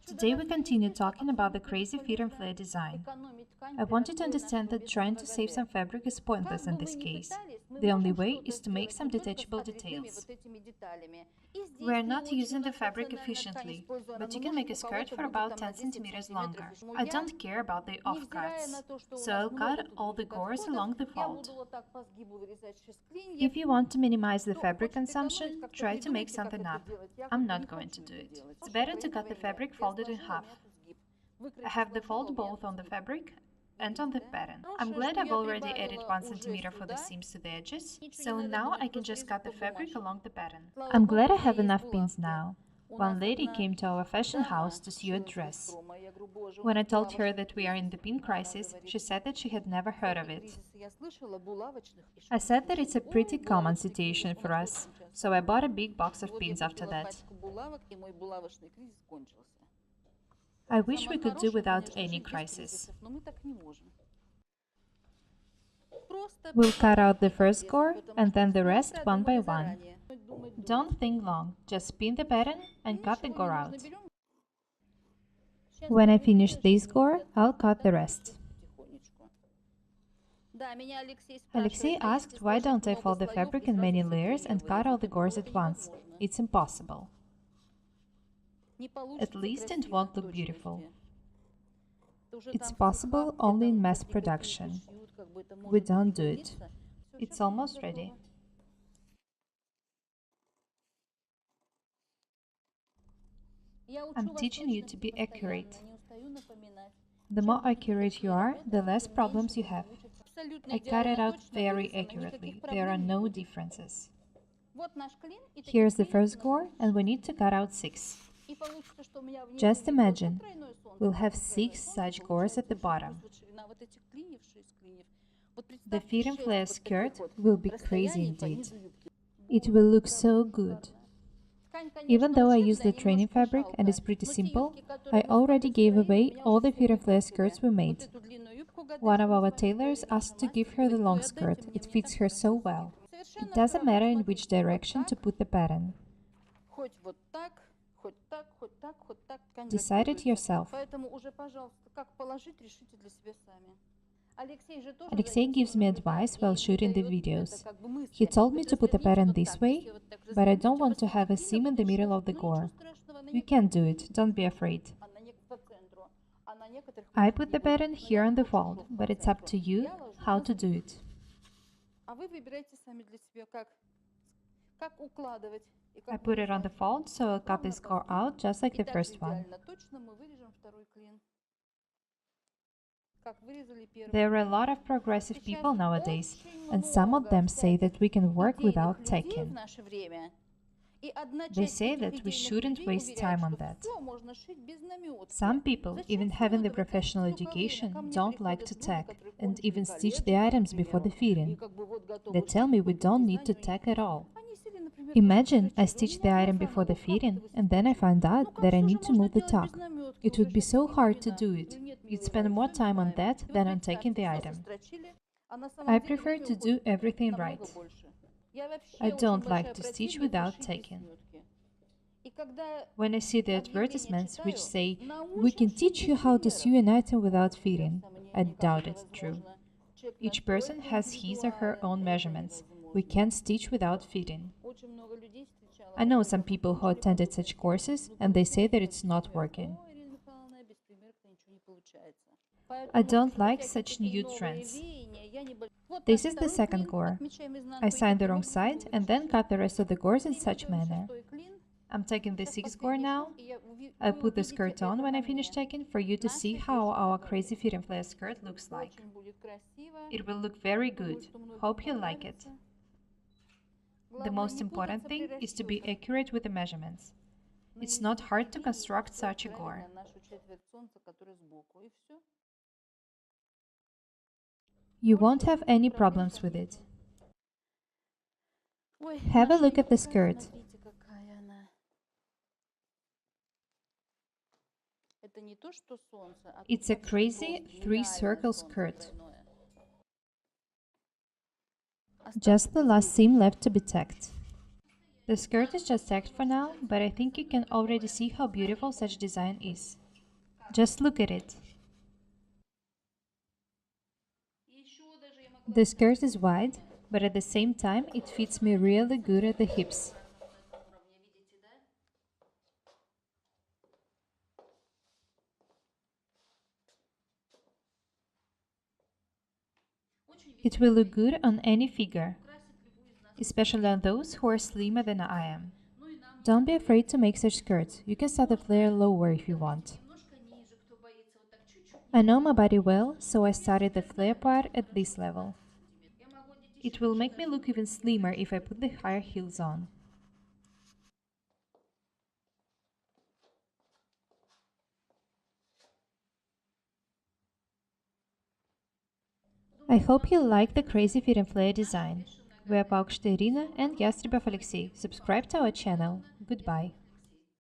Today we continue talking about the crazy feet and flare design. I want you to understand that trying to save some fabric is pointless in this case. The only way is to make some detachable details. We are not using the fabric efficiently, but you can make a skirt for about 10 centimeters longer. I don't care about the offcuts, so I'll cut all the gores along the fold. If you want to minimize the fabric consumption, try to make something up. I'm not going to do it. It's better to cut the fabric folded in half. I have the fold both on the fabric and on the pattern. I'm glad I've already added 1 centimeter for the seams to the edges, so now I can just cut the fabric along the pattern. I'm glad I have enough pins now. One lady came to our fashion house to sew a dress. When I told her that we are in the pin crisis, she said that she had never heard of it. I said that it's a pretty common situation for us, so I bought a big box of pins after that. I wish we could do without any crisis. We'll cut out the first gore and then the rest one by one. Don't think long, just pin the pattern and cut the gore out. When I finish this gore, I'll cut the rest. Alexei asked why don't I fold the fabric in many layers and cut all the gores at once. It's impossible. At least it won't look beautiful. It's possible only in mass production. We don't do it. It's almost ready. I'm teaching you to be accurate. The more accurate you are, the less problems you have. I cut it out very accurately. There are no differences. Here's the first gore, and we need to cut out 6. Just imagine, we'll have 6 such gores at the bottom. The feet and flare skirt will be crazy indeed. It will look so good. Even though I use the training fabric and it's pretty simple, I already gave away all the feet and flare skirts we made. One of our tailors asked to give her the long skirt. It fits her so well. It doesn't matter in which direction to put the pattern. Decide it yourself. Alexei gives me advice while shooting the videos. He told me to put the pattern this way, but I don't want to have a seam in the middle of the gore. You can do it, don't be afraid. I put the pattern here on the fold, but it's up to you how to do it. I put it on the fold, so I'll cut this gore out just like the first one. There are a lot of progressive people nowadays, and some of them say that we can work without tacking. They say that we shouldn't waste time on that. Some people, even having the professional education, don't like to tack and even stitch the items before the fitting. They tell me we don't need to tack at all. Imagine I stitch the item before the fitting and then I find out that I need to move the tuck. It would be so hard to do it. You'd spend more time on that than on taking the item. I prefer to do everything right. I don't like to stitch without tacking. When I see the advertisements which say, "We can teach you how to sew an item without fitting," I doubt it's true. Each person has his or her own measurements. We can't stitch without fitting. I know some people who attended such courses and they say that it's not working. I don't like such new trends. This is the second gore. I signed the wrong side and then cut the rest of the gores in such manner. I'm taking the 6th gore now. I'll put the skirt on when I finish taking for you to see how our crazy feet and flare skirt looks like. It will look very good. Hope you like it. The most important thing is to be accurate with the measurements. It's not hard to construct such a gore. You won't have any problems with it. Have a look at the skirt. It's a crazy 3-circle skirt. Just the last seam left to be tacked. The skirt is just text for now, but I think you can already see how beautiful such design is. Just look at it. The skirt is wide, but at the same time it fits me really good at the hips. It will look good on any figure, especially on those who are slimmer than I am. Don't be afraid to make such skirts. You can start the flare lower if you want. I know my body well, so I started the flare part at this level. It will make me look even slimmer if I put the higher heels on. I hope you like the crazy fit and flare design. We are Paukšte Irina and Yastribov Alexei. Subscribe to our channel. Goodbye.